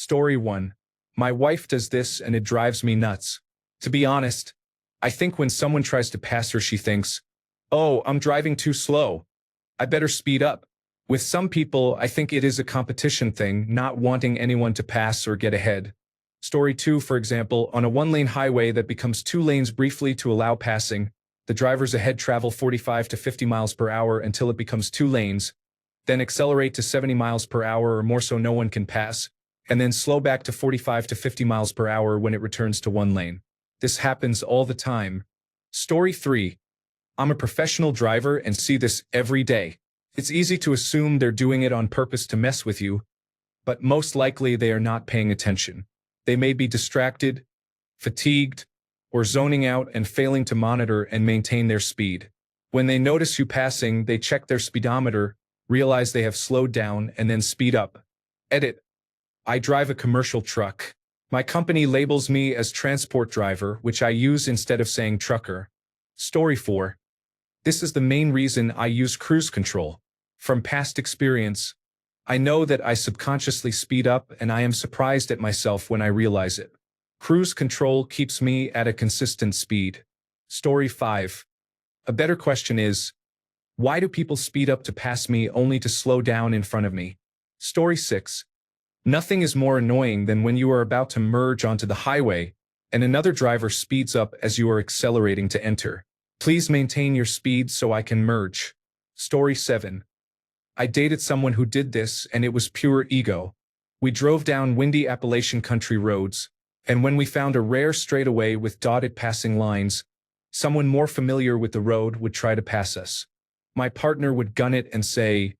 Story 1. My wife does this and it drives me nuts. To be honest, I think when someone tries to pass her she thinks, "Oh, I'm driving too slow. I better speed up." With some people, I think it is a competition thing, not wanting anyone to pass or get ahead. Story 2, for example, on a one-lane highway that becomes 2 lanes briefly to allow passing, the drivers ahead travel 45 to 50 miles per hour until it becomes 2 lanes, then accelerate to 70 miles per hour or more so no one can pass, and then slow back to 45 to 50 miles per hour when it returns to 1 lane. This happens all the time. Story 3. I'm a professional driver and see this every day. It's easy to assume they're doing it on purpose to mess with you, but most likely they are not paying attention. They may be distracted, fatigued, or zoning out and failing to monitor and maintain their speed. When they notice you passing, they check their speedometer, realize they have slowed down, and then speed up. Edit. I drive a commercial truck. My company labels me as transport driver, which I use instead of saying trucker. Story 4. This is the main reason I use cruise control. From past experience, I know that I subconsciously speed up and I am surprised at myself when I realize it. Cruise control keeps me at a consistent speed. Story 5. A better question is, why do people speed up to pass me only to slow down in front of me? Story 6. Nothing is more annoying than when you are about to merge onto the highway and another driver speeds up as you are accelerating to enter. Please maintain your speed so I can merge. Story 7. I dated someone who did this and it was pure ego. We drove down windy Appalachian country roads, and when we found a rare straightaway with dotted passing lines, someone more familiar with the road would try to pass us. My partner would gun it and say,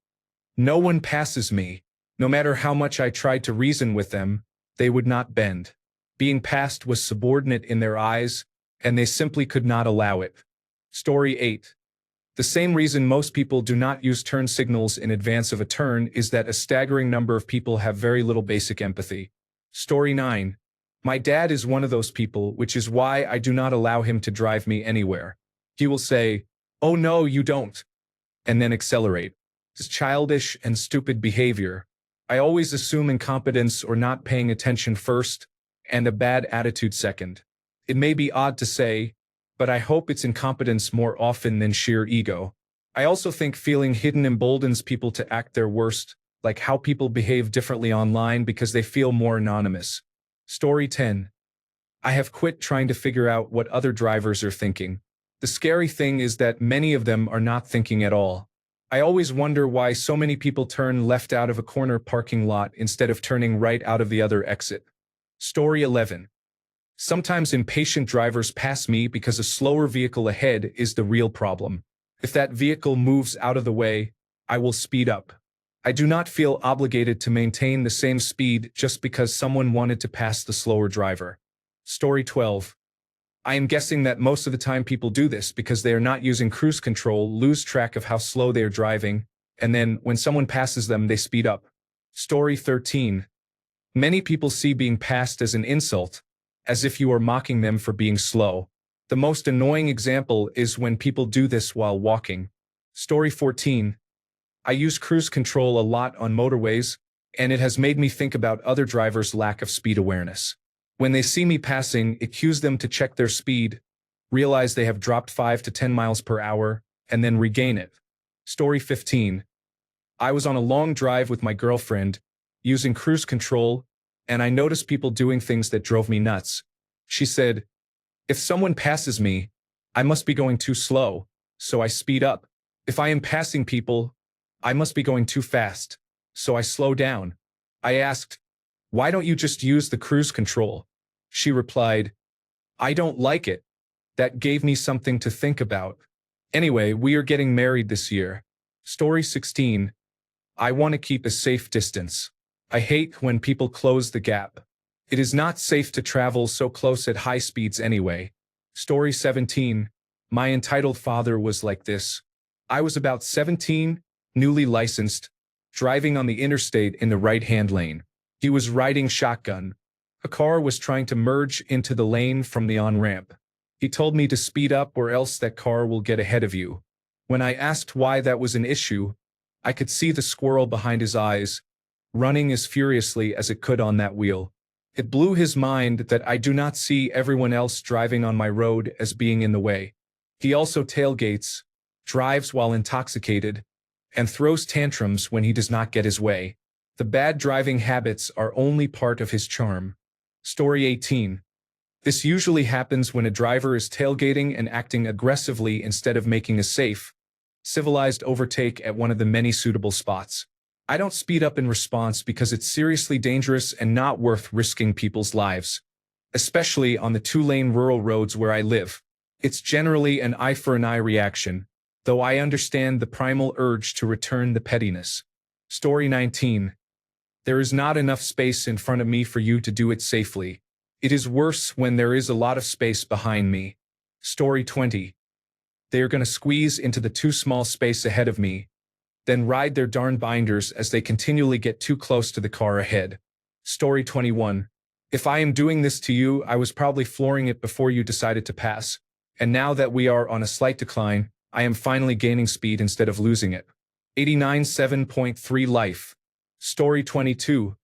"No one passes me." No matter how much I tried to reason with them, they would not bend. Being passed was subordinate in their eyes, and they simply could not allow it. Story 8. The same reason most people do not use turn signals in advance of a turn is that a staggering number of people have very little basic empathy. Story 9. My dad is one of those people, which is why I do not allow him to drive me anywhere. He will say, "Oh no, you don't," and then accelerate. It's childish and stupid behavior. I always assume incompetence or not paying attention first, and a bad attitude second. It may be odd to say, but I hope it's incompetence more often than sheer ego. I also think feeling hidden emboldens people to act their worst, like how people behave differently online because they feel more anonymous. Story 10. I have quit trying to figure out what other drivers are thinking. The scary thing is that many of them are not thinking at all. I always wonder why so many people turn left out of a corner parking lot instead of turning right out of the other exit. Story 11. Sometimes impatient drivers pass me because a slower vehicle ahead is the real problem. If that vehicle moves out of the way, I will speed up. I do not feel obligated to maintain the same speed just because someone wanted to pass the slower driver. Story 12. I am guessing that most of the time people do this because they are not using cruise control, lose track of how slow they are driving, and then, when someone passes them, they speed up. Story 13. Many people see being passed as an insult, as if you are mocking them for being slow. The most annoying example is when people do this while walking. Story 14. I use cruise control a lot on motorways, and it has made me think about other drivers' lack of speed awareness. When they see me passing, it cues them to check their speed, realize they have dropped 5 to 10 miles per hour, and then regain it. Story 15. I was on a long drive with my girlfriend, using cruise control, and I noticed people doing things that drove me nuts. She said, "If someone passes me, I must be going too slow, so I speed up. If I am passing people, I must be going too fast, so I slow down." I asked, "Why don't you just use the cruise control?" She replied, "I don't like it." That gave me something to think about. Anyway, we are getting married this year. Story 16. I want to keep a safe distance. I hate when people close the gap. It is not safe to travel so close at high speeds anyway. Story 17. My entitled father was like this. I was about 17, newly licensed, driving on the interstate in the right-hand lane. He was riding shotgun. A car was trying to merge into the lane from the on-ramp. He told me to speed up or else that car will get ahead of you. When I asked why that was an issue, I could see the squirrel behind his eyes, running as furiously as it could on that wheel. It blew his mind that I do not see everyone else driving on my road as being in the way. He also tailgates, drives while intoxicated, and throws tantrums when he does not get his way. The bad driving habits are only part of his charm. Story 18. This usually happens when a driver is tailgating and acting aggressively instead of making a safe, civilized overtake at one of the many suitable spots. I don't speed up in response because it's seriously dangerous and not worth risking people's lives, especially on the two-lane rural roads where I live. It's generally an eye for an eye reaction, though I understand the primal urge to return the pettiness. Story 19. There is not enough space in front of me for you to do it safely. It is worse when there is a lot of space behind me. Story 20. They are gonna squeeze into the too small space ahead of me, then ride their darn binders as they continually get too close to the car ahead. Story 21. If I am doing this to you, I was probably flooring it before you decided to pass, and now that we are on a slight decline, I am finally gaining speed instead of losing it. 89.7.3 Life. Story 22.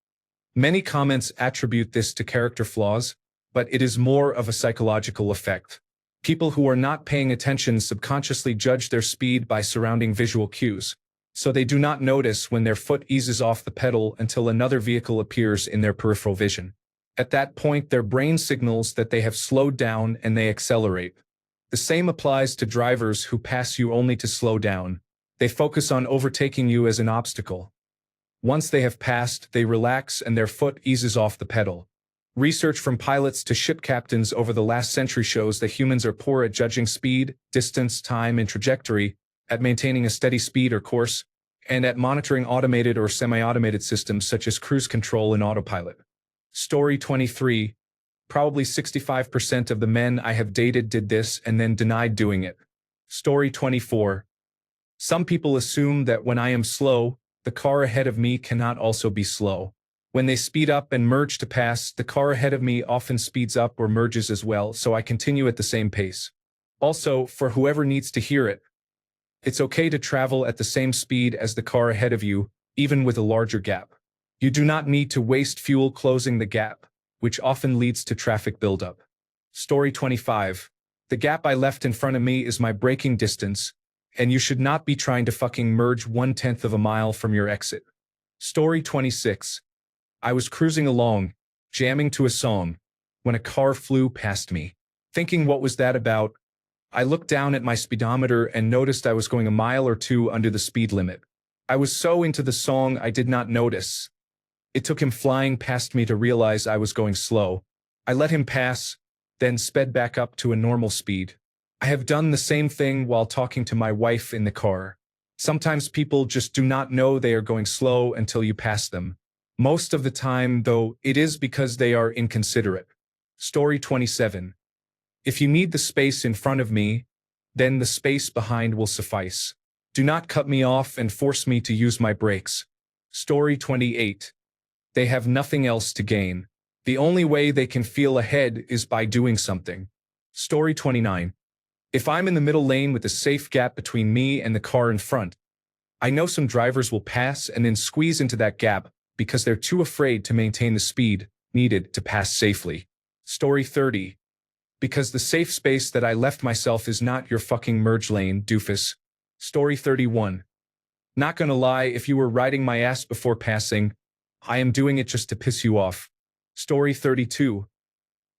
Many comments attribute this to character flaws, but it is more of a psychological effect. People who are not paying attention subconsciously judge their speed by surrounding visual cues, so they do not notice when their foot eases off the pedal until another vehicle appears in their peripheral vision. At that point, their brain signals that they have slowed down and they accelerate. The same applies to drivers who pass you only to slow down. They focus on overtaking you as an obstacle. Once they have passed, they relax and their foot eases off the pedal. Research from pilots to ship captains over the last century shows that humans are poor at judging speed, distance, time, and trajectory, at maintaining a steady speed or course, and at monitoring automated or semi-automated systems such as cruise control and autopilot. Story 23. Probably 65% of the men I have dated did this and then denied doing it. Story 24. Some people assume that when I am slow, the car ahead of me cannot also be slow. When they speed up and merge to pass, the car ahead of me often speeds up or merges as well, so I continue at the same pace. Also, for whoever needs to hear it, it's okay to travel at the same speed as the car ahead of you, even with a larger gap. You do not need to waste fuel closing the gap, which often leads to traffic buildup. Story 25. The gap I left in front of me is my braking distance, and you should not be trying to fucking merge 1/10 of a mile from your exit. Story 26. I was cruising along, jamming to a song, when a car flew past me. Thinking what was that about, I looked down at my speedometer and noticed I was going a mile or two under the speed limit. I was so into the song I did not notice. It took him flying past me to realize I was going slow. I let him pass, then sped back up to a normal speed. I have done the same thing while talking to my wife in the car. Sometimes people just do not know they are going slow until you pass them. Most of the time, though, it is because they are inconsiderate. Story 27. If you need the space in front of me, then the space behind will suffice. Do not cut me off and force me to use my brakes. Story 28. They have nothing else to gain. The only way they can feel ahead is by doing something. Story 29. If I'm in the middle lane with a safe gap between me and the car in front, I know some drivers will pass and then squeeze into that gap because they're too afraid to maintain the speed needed to pass safely. Story 30. Because the safe space that I left myself is not your fucking merge lane, doofus. Story 31. Not gonna lie, if you were riding my ass before passing, I am doing it just to piss you off. Story 32.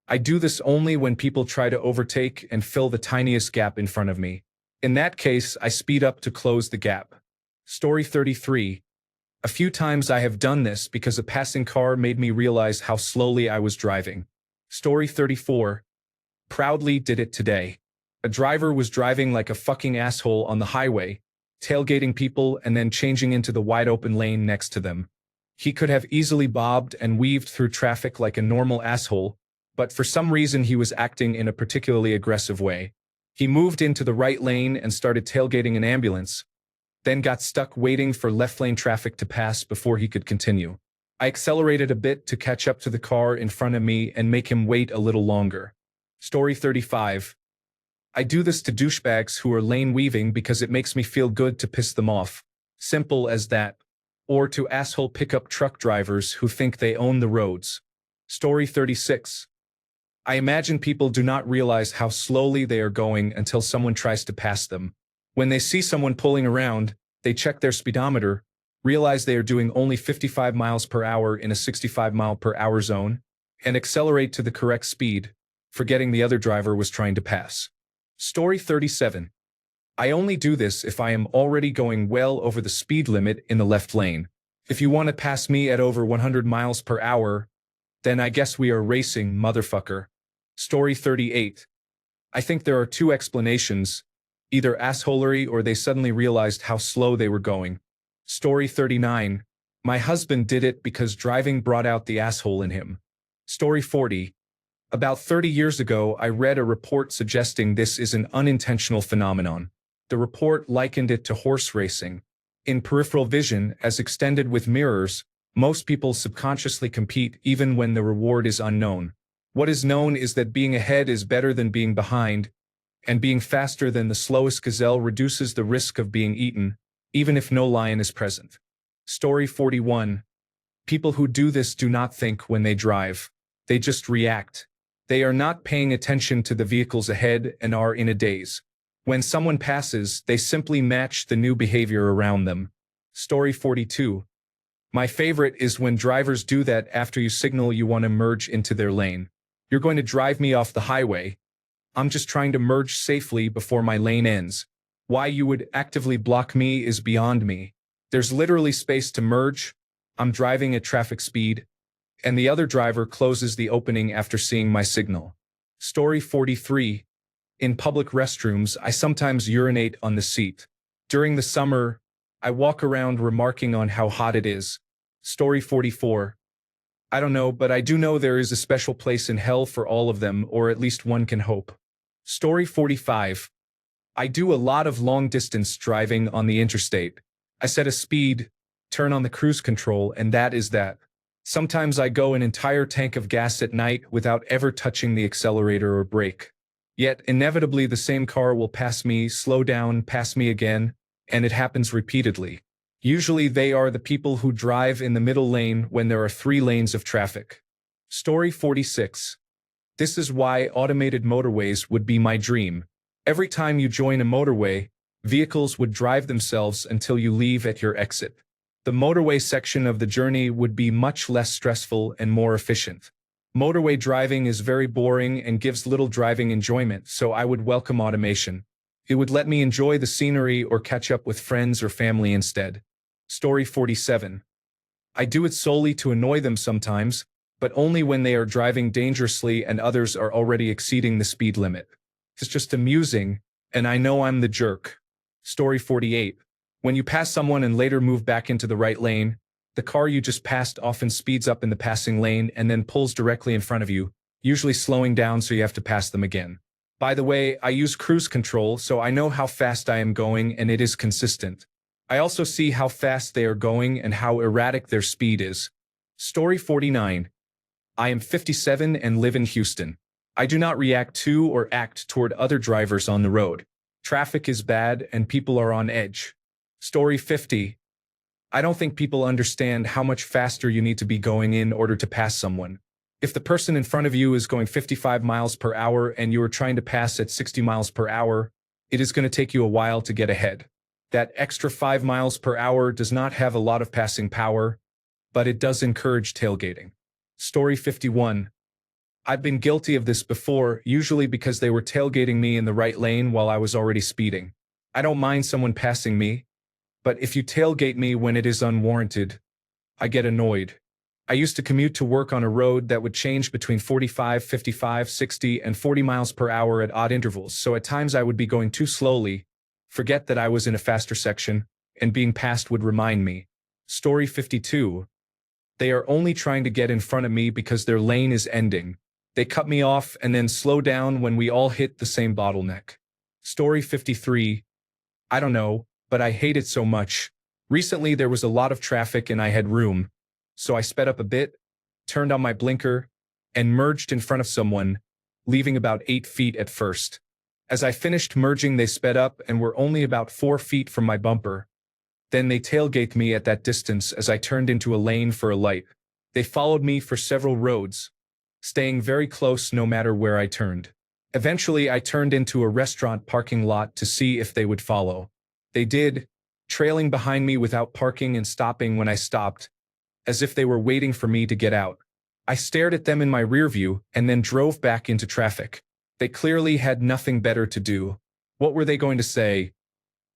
I do this only when people try to overtake and fill the tiniest gap in front of me. In that case, I speed up to close the gap. Story 33. A few times I have done this because a passing car made me realize how slowly I was driving. Story 34. Proudly did it today. A driver was driving like a fucking asshole on the highway, tailgating people and then changing into the wide open lane next to them. He could have easily bobbed and weaved through traffic like a normal asshole, but for some reason he was acting in a particularly aggressive way. He moved into the right lane and started tailgating an ambulance, then got stuck waiting for left lane traffic to pass before he could continue. I accelerated a bit to catch up to the car in front of me and make him wait a little longer. Story 35. I do this to douchebags who are lane weaving because it makes me feel good to piss them off. Simple as that. Or to asshole pickup truck drivers who think they own the roads. Story 36. I imagine people do not realize how slowly they are going until someone tries to pass them. When they see someone pulling around, they check their speedometer, realize they are doing only 55 miles per hour in a 65 mile per hour zone, and accelerate to the correct speed, forgetting the other driver was trying to pass. Story 37. I only do this if I am already going well over the speed limit in the left lane. If you want to pass me at over 100 miles per hour, then I guess we are racing, motherfucker. Story 38. I think there are two explanations, either assholery or they suddenly realized how slow they were going. Story 39. My husband did it because driving brought out the asshole in him. Story 40. About 30 years ago, I read a report suggesting this is an unintentional phenomenon. The report likened it to horse racing. In peripheral vision, as extended with mirrors, most people subconsciously compete even when the reward is unknown. What is known is that being ahead is better than being behind, and being faster than the slowest gazelle reduces the risk of being eaten, even if no lion is present. Story 41. People who do this do not think when they drive. They just react. They are not paying attention to the vehicles ahead and are in a daze. When someone passes, they simply match the new behavior around them. Story 42. My favorite is when drivers do that after you signal you want to merge into their lane. You're going to drive me off the highway. I'm just trying to merge safely before my lane ends. Why you would actively block me is beyond me. There's literally space to merge. I'm driving at traffic speed, and the other driver closes the opening after seeing my signal. Story 43. In public restrooms, I sometimes urinate on the seat. During the summer, I walk around remarking on how hot it is. Story 44. I don't know, but I do know there is a special place in hell for all of them, or at least one can hope. Story 45. I do a lot of long-distance driving on the interstate. I set a speed, turn on the cruise control, and that is that. Sometimes I go an entire tank of gas at night without ever touching the accelerator or brake. Yet, inevitably the same car will pass me, slow down, pass me again, and it happens repeatedly. Usually they are the people who drive in the middle lane when there are 3 lanes of traffic. Story 46. This is why automated motorways would be my dream. Every time you join a motorway, vehicles would drive themselves until you leave at your exit. The motorway section of the journey would be much less stressful and more efficient. Motorway driving is very boring and gives little driving enjoyment, so I would welcome automation. It would let me enjoy the scenery or catch up with friends or family instead. Story 47. I do it solely to annoy them sometimes, but only when they are driving dangerously and others are already exceeding the speed limit. It's just amusing, and I know I'm the jerk. Story 48. When you pass someone and later move back into the right lane, the car you just passed often speeds up in the passing lane and then pulls directly in front of you, usually slowing down so you have to pass them again. By the way, I use cruise control, so I know how fast I am going and it is consistent. I also see how fast they are going and how erratic their speed is. Story 49. I am 57 and live in Houston. I do not react to or act toward other drivers on the road. Traffic is bad and people are on edge. Story 50. I don't think people understand how much faster you need to be going in order to pass someone. If the person in front of you is going 55 miles per hour and you are trying to pass at 60 miles per hour, it is going to take you a while to get ahead. That extra 5 miles per hour does not have a lot of passing power, but it does encourage tailgating. Story 51. I've been guilty of this before, usually because they were tailgating me in the right lane while I was already speeding. I don't mind someone passing me, but if you tailgate me when it is unwarranted, I get annoyed. I used to commute to work on a road that would change between 45, 55, 60, and 40 miles per hour at odd intervals, so at times I would be going too slowly, forget that I was in a faster section, and being passed would remind me. Story 52. They are only trying to get in front of me because their lane is ending. They cut me off and then slow down when we all hit the same bottleneck. Story 53. I don't know, but I hate it so much. Recently there was a lot of traffic and I had room, so I sped up a bit, turned on my blinker, and merged in front of someone, leaving about 8 feet at first. As I finished merging, they sped up and were only about 4 feet from my bumper. Then they tailgate me at that distance as I turned into a lane for a light. They followed me for several roads, staying very close no matter where I turned. Eventually, I turned into a restaurant parking lot to see if they would follow. They did, trailing behind me without parking and stopping when I stopped, as if they were waiting for me to get out. I stared at them in my rear view and then drove back into traffic. They clearly had nothing better to do. What were they going to say?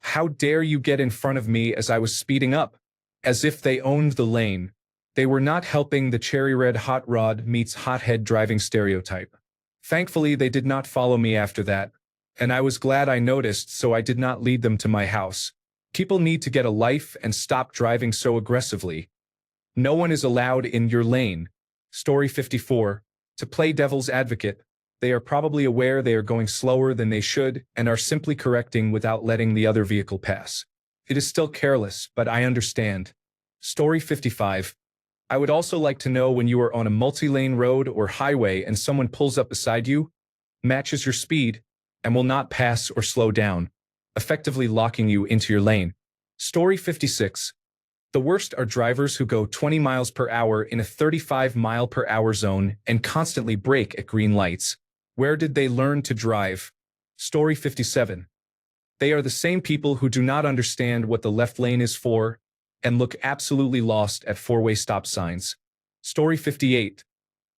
How dare you get in front of me as I was speeding up? As if they owned the lane. They were not helping the cherry red hot rod meets hothead driving stereotype. Thankfully, they did not follow me after that, and I was glad I noticed so I did not lead them to my house. People need to get a life and stop driving so aggressively. No one is allowed in your lane. Story 54. To play devil's advocate, they are probably aware they are going slower than they should and are simply correcting without letting the other vehicle pass. It is still careless, but I understand. Story 55. I would also like to know when you are on a multi-lane road or highway and someone pulls up beside you, matches your speed, and will not pass or slow down, effectively locking you into your lane. Story 56. The worst are drivers who go 20 miles per hour in a 35-mile-per-hour zone and constantly brake at green lights. Where did they learn to drive? Story 57. They are the same people who do not understand what the left lane is for and look absolutely lost at four-way stop signs. Story 58.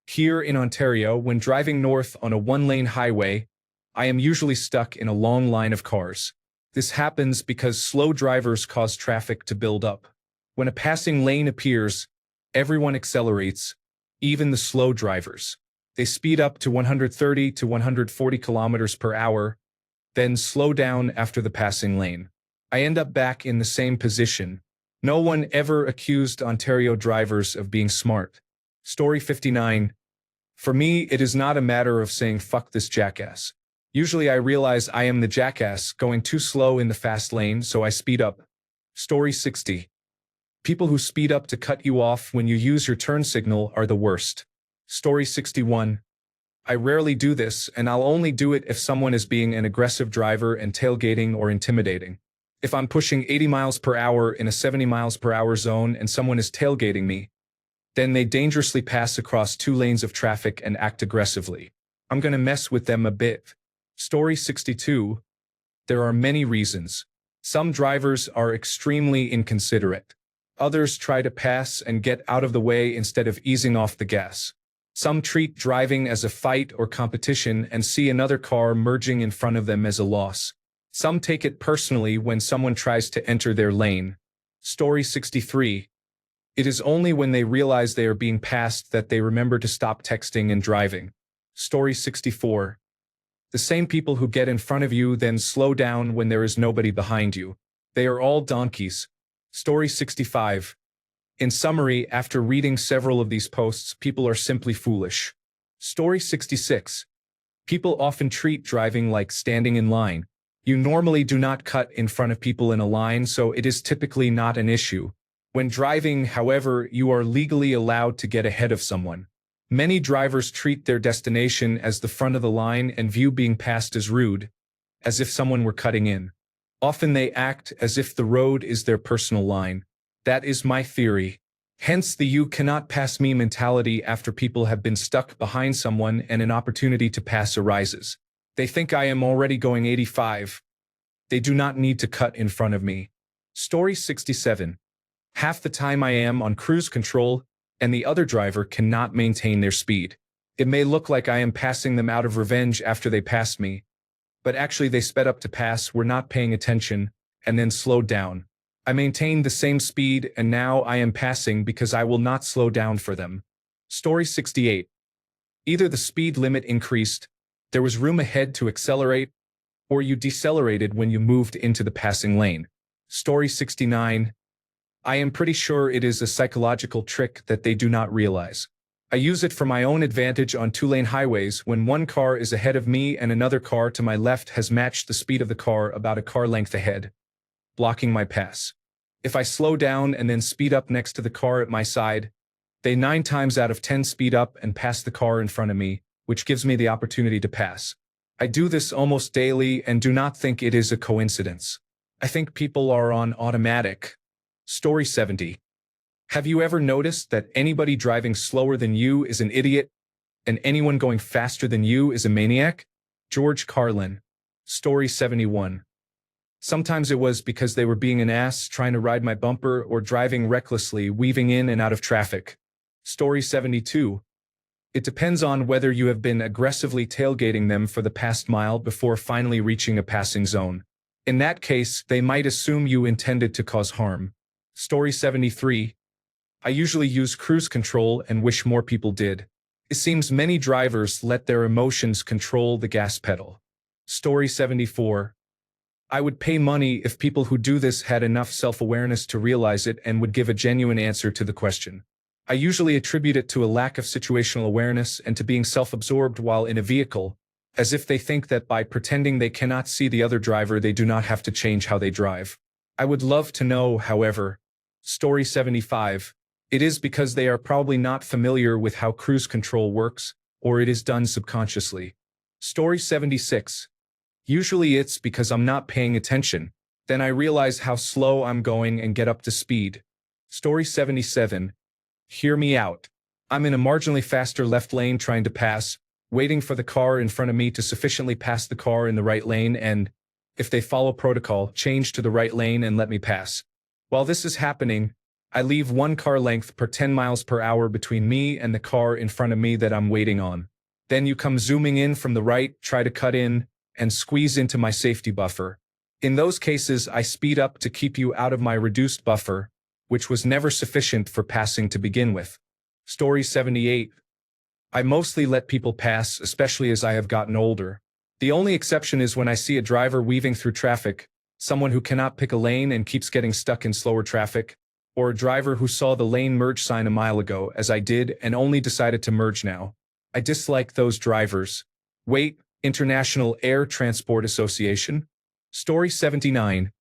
Here in Ontario, when driving north on a one-lane highway, I am usually stuck in a long line of cars. This happens because slow drivers cause traffic to build up. When a passing lane appears, everyone accelerates, even the slow drivers. They speed up to 130 to 140 kilometers per hour, then slow down after the passing lane. I end up back in the same position. No one ever accused Ontario drivers of being smart. Story 59. For me, it is not a matter of saying fuck this jackass. Usually I realize I am the jackass going too slow in the fast lane, so I speed up. Story 60. People who speed up to cut you off when you use your turn signal are the worst. Story 61. I rarely do this, and I'll only do it if someone is being an aggressive driver and tailgating or intimidating. If I'm pushing 80 miles per hour in a 70 miles per hour zone and someone is tailgating me, then they dangerously pass across two lanes of traffic and act aggressively. I'm gonna mess with them a bit. Story 62. There are many reasons. Some drivers are extremely inconsiderate. Others try to pass and get out of the way instead of easing off the gas. Some treat driving as a fight or competition and see another car merging in front of them as a loss. Some take it personally when someone tries to enter their lane. Story 63. It is only when they realize they are being passed that they remember to stop texting and driving. Story 64. The same people who get in front of you then slow down when there is nobody behind you. They are all donkeys. Story 65. In summary, after reading several of these posts, people are simply foolish. Story 66. People often treat driving like standing in line. You normally do not cut in front of people in a line, so it is typically not an issue. When driving, however, you are legally allowed to get ahead of someone. Many drivers treat their destination as the front of the line and view being passed as rude, as if someone were cutting in. Often they act as if the road is their personal line. That is my theory. Hence the you cannot pass me mentality after people have been stuck behind someone and an opportunity to pass arises. They think I am already going 85. They do not need to cut in front of me. Story 67. Half the time I am on cruise control, and the other driver cannot maintain their speed. It may look like I am passing them out of revenge after they passed me, but actually they sped up to pass, were not paying attention, and then slowed down. I maintained the same speed, and now I am passing because I will not slow down for them. Story 68. Either the speed limit increased, there was room ahead to accelerate, or you decelerated when you moved into the passing lane. Story 69. I am pretty sure it is a psychological trick that they do not realize. I use it for my own advantage on two-lane highways when one car is ahead of me and another car to my left has matched the speed of the car about a car length ahead, blocking my pass. If I slow down and then speed up next to the car at my side, they 9 times out of 10 speed up and pass the car in front of me, which gives me the opportunity to pass. I do this almost daily and do not think it is a coincidence. I think people are on automatic. Story 70. Have you ever noticed that anybody driving slower than you is an idiot, and anyone going faster than you is a maniac? George Carlin. Story 71. Sometimes it was because they were being an ass, trying to ride my bumper, or driving recklessly, weaving in and out of traffic. Story 72. It depends on whether you have been aggressively tailgating them for the past mile before finally reaching a passing zone. In that case, they might assume you intended to cause harm. Story 73. I usually use cruise control and wish more people did. It seems many drivers let their emotions control the gas pedal. Story 74. I would pay money if people who do this had enough self-awareness to realize it and would give a genuine answer to the question. I usually attribute it to a lack of situational awareness and to being self-absorbed while in a vehicle, as if they think that by pretending they cannot see the other driver they do not have to change how they drive. I would love to know, however. Story 75. It is because they are probably not familiar with how cruise control works, or it is done subconsciously. Story 76. Usually it's because I'm not paying attention. Then I realize how slow I'm going and get up to speed. Story 77. Hear me out. I'm in a marginally faster left lane trying to pass, waiting for the car in front of me to sufficiently pass the car in the right lane and, if they follow protocol, change to the right lane and let me pass. While this is happening, I leave 1 car length per 10 miles per hour between me and the car in front of me that I'm waiting on. Then you come zooming in from the right, try to cut in, and squeeze into my safety buffer. In those cases, I speed up to keep you out of my reduced buffer, which was never sufficient for passing to begin with. Story 78. I mostly let people pass, especially as I have gotten older. The only exception is when I see a driver weaving through traffic, someone who cannot pick a lane and keeps getting stuck in slower traffic, or a driver who saw the lane merge sign a mile ago, as I did, and only decided to merge now. I dislike those drivers. Wait, International Air Transport Association? Story 79.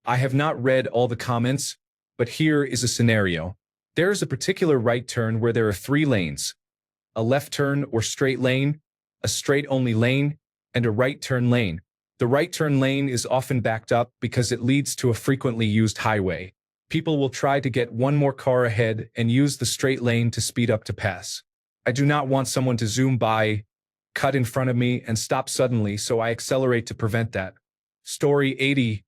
I have not read all the comments, but here is a scenario. There is a particular right turn where there are 3 lanes. A left turn or straight lane, a straight-only lane, and a right turn lane. The right turn lane is often backed up because it leads to a frequently used highway. People will try to get 1 more car ahead and use the straight lane to speed up to pass. I do not want someone to zoom by, cut in front of me, and stop suddenly, so I accelerate to prevent that. Story 80.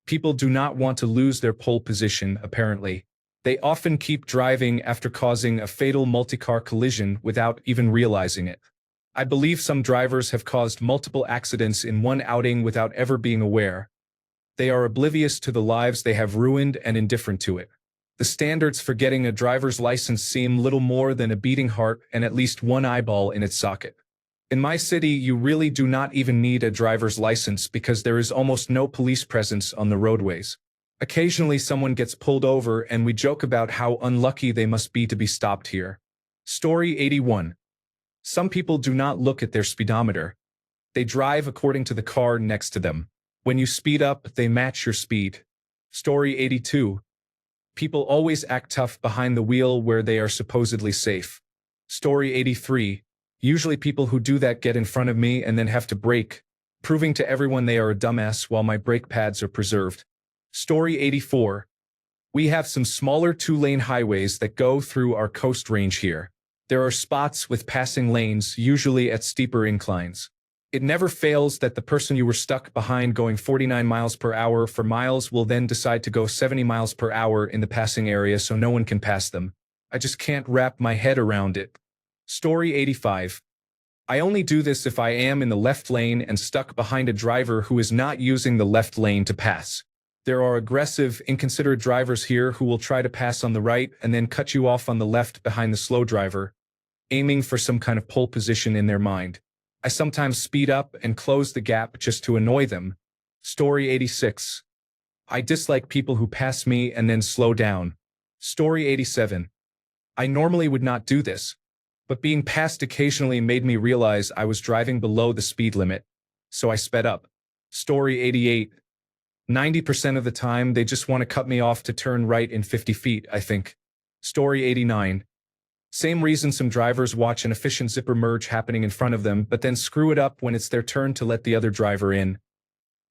People do not want to lose their pole position, apparently. They often keep driving after causing a fatal multi-car collision without even realizing it. I believe some drivers have caused multiple accidents in one outing without ever being aware. They are oblivious to the lives they have ruined and indifferent to it. The standards for getting a driver's license seem little more than a beating heart and at least 1 eyeball in its socket. In my city, you really do not even need a driver's license because there is almost no police presence on the roadways. Occasionally someone gets pulled over and we joke about how unlucky they must be to be stopped here. Story 81. Some people do not look at their speedometer. They drive according to the car next to them. When you speed up, they match your speed. Story 82. People always act tough behind the wheel where they are supposedly safe. Story 83. Usually people who do that get in front of me and then have to brake, proving to everyone they are a dumbass while my brake pads are preserved. Story 84. We have some smaller 2-lane highways that go through our coast range here. There are spots with passing lanes, usually at steeper inclines. It never fails that the person you were stuck behind going 49 miles per hour for miles will then decide to go 70 miles per hour in the passing area so no one can pass them. I just can't wrap my head around it. Story 85. I only do this if I am in the left lane and stuck behind a driver who is not using the left lane to pass. There are aggressive, inconsiderate drivers here who will try to pass on the right and then cut you off on the left behind the slow driver, aiming for some kind of pole position in their mind. I sometimes speed up and close the gap just to annoy them. Story 86. I dislike people who pass me and then slow down. Story 87. I normally would not do this, but being passed occasionally made me realize I was driving below the speed limit, so I sped up. Story 88. 90% of the time, they just want to cut me off to turn right in 50 feet, I think. Story 89. Same reason some drivers watch an efficient zipper merge happening in front of them, but then screw it up when it's their turn to let the other driver in.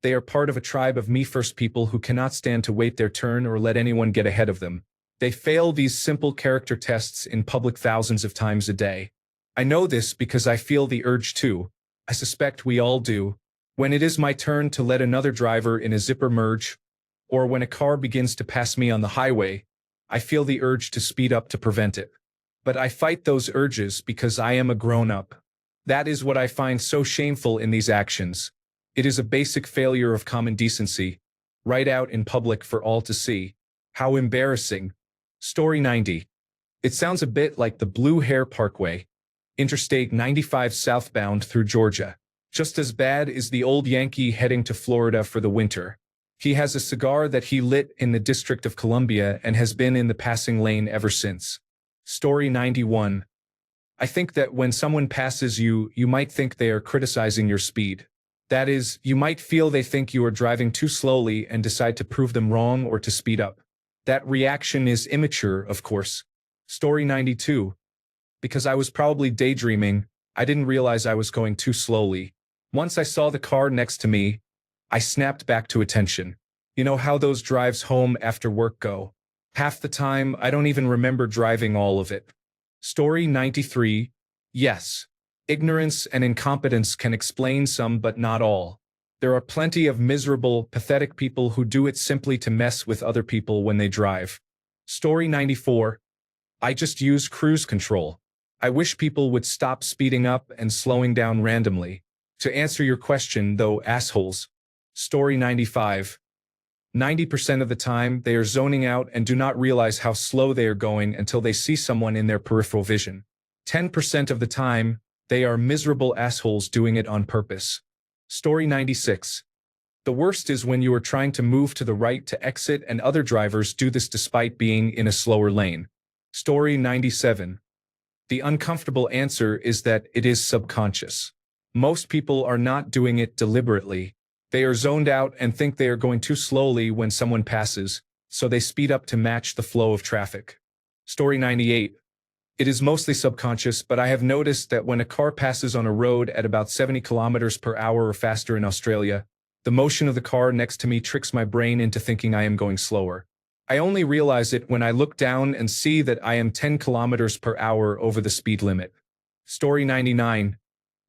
They are part of a tribe of me-first people who cannot stand to wait their turn or let anyone get ahead of them. They fail these simple character tests in public thousands of times a day. I know this because I feel the urge to. I suspect we all do. When it is my turn to let another driver in a zipper merge, or when a car begins to pass me on the highway, I feel the urge to speed up to prevent it. But I fight those urges because I am a grown-up. That is what I find so shameful in these actions. It is a basic failure of common decency, right out in public for all to see. How embarrassing. Story 90. It sounds a bit like the Blue Hair Parkway, Interstate 95 southbound through Georgia. Just as bad is the old Yankee heading to Florida for the winter. He has a cigar that he lit in the District of Columbia and has been in the passing lane ever since. Story 91. I think that when someone passes you, you might think they are criticizing your speed. That is, you might feel they think you are driving too slowly and decide to prove them wrong or to speed up. That reaction is immature, of course. Story 92. Because I was probably daydreaming, I didn't realize I was going too slowly. Once I saw the car next to me, I snapped back to attention. You know how those drives home after work go? Half the time, I don't even remember driving all of it. Story 93. Yes. Ignorance and incompetence can explain some but not all. There are plenty of miserable, pathetic people who do it simply to mess with other people when they drive. Story 94. I just use cruise control. I wish people would stop speeding up and slowing down randomly. To answer your question, though, assholes. Story 95. 90% of the time, they are zoning out and do not realize how slow they are going until they see someone in their peripheral vision. 10% of the time, they are miserable assholes doing it on purpose. Story 96. The worst is when you are trying to move to the right to exit and other drivers do this despite being in a slower lane. Story 97. The uncomfortable answer is that it is subconscious. Most people are not doing it deliberately. They are zoned out and think they are going too slowly when someone passes, so they speed up to match the flow of traffic. Story 98. It is mostly subconscious, but I have noticed that when a car passes on a road at about 70 kilometers per hour or faster in Australia, the motion of the car next to me tricks my brain into thinking I am going slower. I only realize it when I look down and see that I am 10 kilometers per hour over the speed limit. Story 99.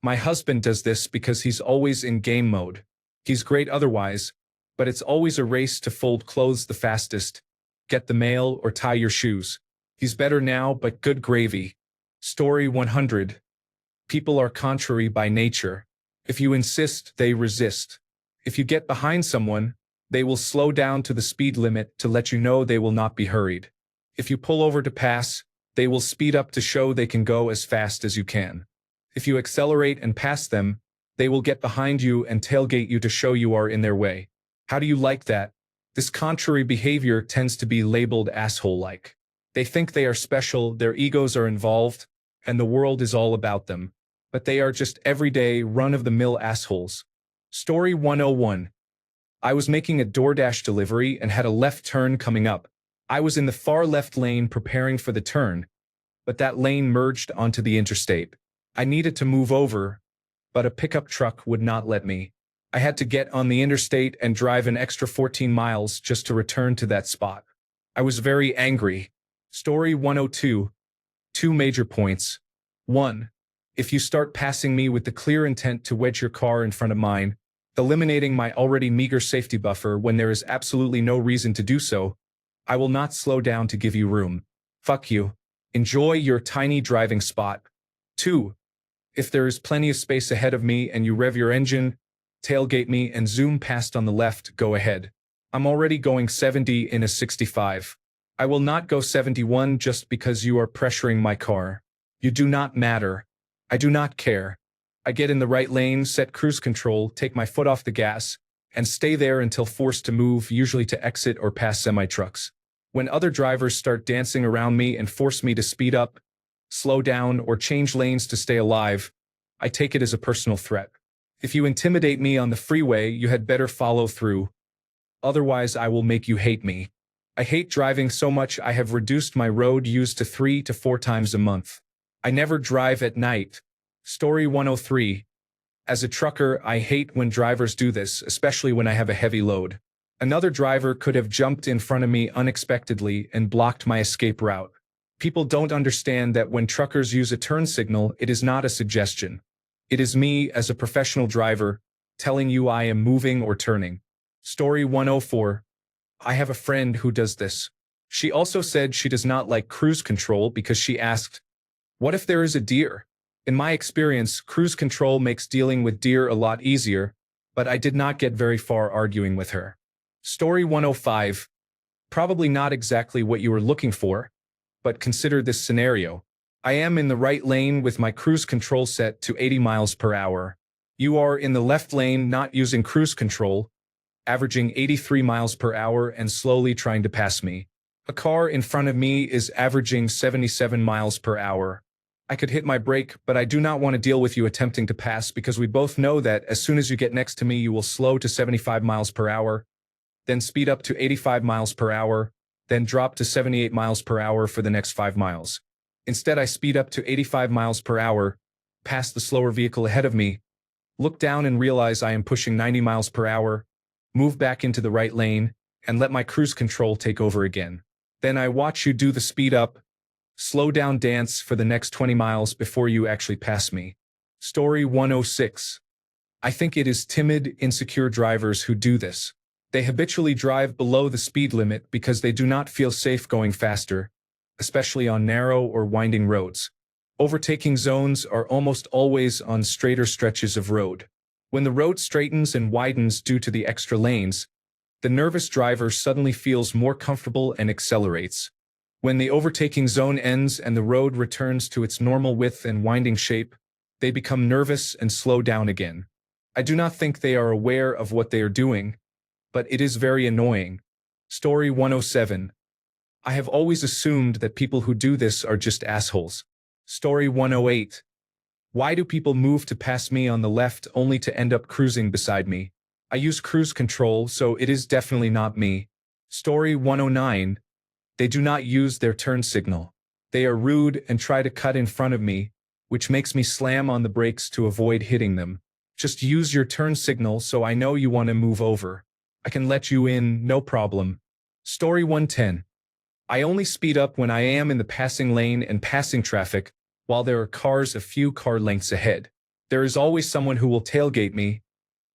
My husband does this because he's always in game mode. He's great otherwise, but it's always a race to fold clothes the fastest, get the mail, or tie your shoes. He's better now, but good gravy. Story 100. People are contrary by nature. If you insist, they resist. If you get behind someone, they will slow down to the speed limit to let you know they will not be hurried. If you pull over to pass, they will speed up to show they can go as fast as you can. If you accelerate and pass them, they will get behind you and tailgate you to show you are in their way. How do you like that? This contrary behavior tends to be labeled asshole-like. They think they are special, their egos are involved, and the world is all about them. But they are just everyday, run-of-the-mill assholes. Story 101. I was making a DoorDash delivery and had a left turn coming up. I was in the far left lane preparing for the turn, but that lane merged onto the interstate. I needed to move over, but a pickup truck would not let me. I had to get on the interstate and drive an extra 14 miles just to return to that spot. I was very angry. Story 102. 2 major points. 1. If you start passing me with the clear intent to wedge your car in front of mine, eliminating my already meager safety buffer when there is absolutely no reason to do so, I will not slow down to give you room. Fuck you. Enjoy your tiny driving spot. 2. If there is plenty of space ahead of me and you rev your engine, tailgate me and zoom past on the left, go ahead. I'm already going 70 in a 65. I will not go 71 just because you are pressuring my car. You do not matter. I do not care. I get in the right lane, set cruise control, take my foot off the gas, and stay there until forced to move, usually to exit or pass semi-trucks. When other drivers start dancing around me and force me to speed up, slow down, or change lanes to stay alive, I take it as a personal threat. If you intimidate me on the freeway, you had better follow through. Otherwise, I will make you hate me. I hate driving so much I have reduced my road use to 3 to 4 times a month. I never drive at night. Story 103. As a trucker, I hate when drivers do this, especially when I have a heavy load. Another driver could have jumped in front of me unexpectedly and blocked my escape route. People don't understand that when truckers use a turn signal, it is not a suggestion. It is me, as a professional driver, telling you I am moving or turning. Story 104. I have a friend who does this. She also said she does not like cruise control because she asked, "What if there is a deer?" In my experience, cruise control makes dealing with deer a lot easier, but I did not get very far arguing with her. Story 105. Probably not exactly what you were looking for, but consider this scenario. I am in the right lane with my cruise control set to 80 miles per hour. You are in the left lane not using cruise control, averaging 83 miles per hour and slowly trying to pass me. A car in front of me is averaging 77 miles per hour. I could hit my brake, but I do not want to deal with you attempting to pass because we both know that as soon as you get next to me, you will slow to 75 miles per hour, then speed up to 85 miles per hour, then drop to 78 miles per hour for the next 5 miles. Instead, I speed up to 85 miles per hour, pass the slower vehicle ahead of me, look down and realize I am pushing 90 miles per hour, move back into the right lane, and let my cruise control take over again. Then I watch you do the speed up, slow down dance for the next 20 miles before you actually pass me. Story 106. I think it is timid, insecure drivers who do this. They habitually drive below the speed limit because they do not feel safe going faster, especially on narrow or winding roads. Overtaking zones are almost always on straighter stretches of road. When the road straightens and widens due to the extra lanes, the nervous driver suddenly feels more comfortable and accelerates. When the overtaking zone ends and the road returns to its normal width and winding shape, they become nervous and slow down again. I do not think they are aware of what they are doing, but it is very annoying. Story 107. I have always assumed that people who do this are just assholes. Story 108. Why do people move to pass me on the left only to end up cruising beside me? I use cruise control, so it is definitely not me. Story 109. They do not use their turn signal. They are rude and try to cut in front of me, which makes me slam on the brakes to avoid hitting them. Just use your turn signal so I know you want to move over. I can let you in, no problem. Story 110. I only speed up when I am in the passing lane and passing traffic, while there are cars a few car lengths ahead. There is always someone who will tailgate me,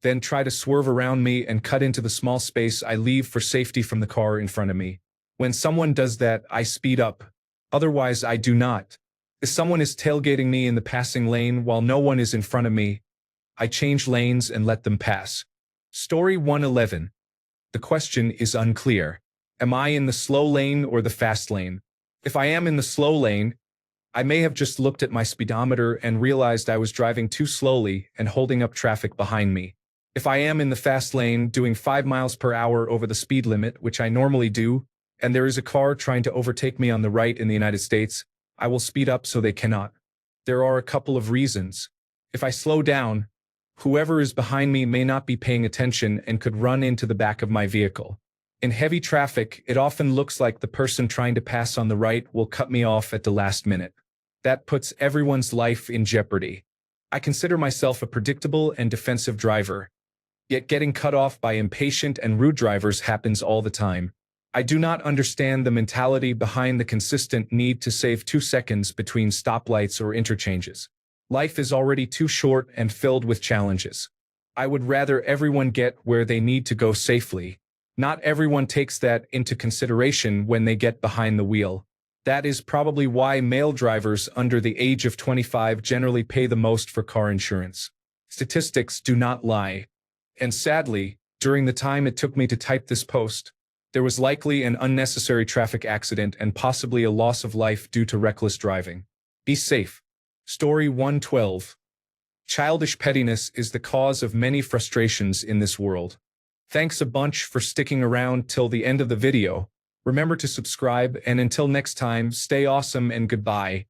then try to swerve around me and cut into the small space I leave for safety from the car in front of me. When someone does that, I speed up. Otherwise, I do not. If someone is tailgating me in the passing lane while no one is in front of me, I change lanes and let them pass. Story 111. The question is unclear. Am I in the slow lane or the fast lane? If I am in the slow lane, I may have just looked at my speedometer and realized I was driving too slowly and holding up traffic behind me. If I am in the fast lane doing 5 miles per hour over the speed limit, which I normally do, and there is a car trying to overtake me on the right in the United States, I will speed up so they cannot. There are a couple of reasons. If I slow down, whoever is behind me may not be paying attention and could run into the back of my vehicle. In heavy traffic, it often looks like the person trying to pass on the right will cut me off at the last minute. That puts everyone's life in jeopardy. I consider myself a predictable and defensive driver, yet getting cut off by impatient and rude drivers happens all the time. I do not understand the mentality behind the consistent need to save 2 seconds between stoplights or interchanges. Life is already too short and filled with challenges. I would rather everyone get where they need to go safely. Not everyone takes that into consideration when they get behind the wheel. That is probably why male drivers under the age of 25 generally pay the most for car insurance. Statistics do not lie. And sadly, during the time it took me to type this post, there was likely an unnecessary traffic accident and possibly a loss of life due to reckless driving. Be safe. Story 112. Childish pettiness is the cause of many frustrations in this world. Thanks a bunch for sticking around till the end of the video. Remember to subscribe, and until next time, stay awesome and goodbye.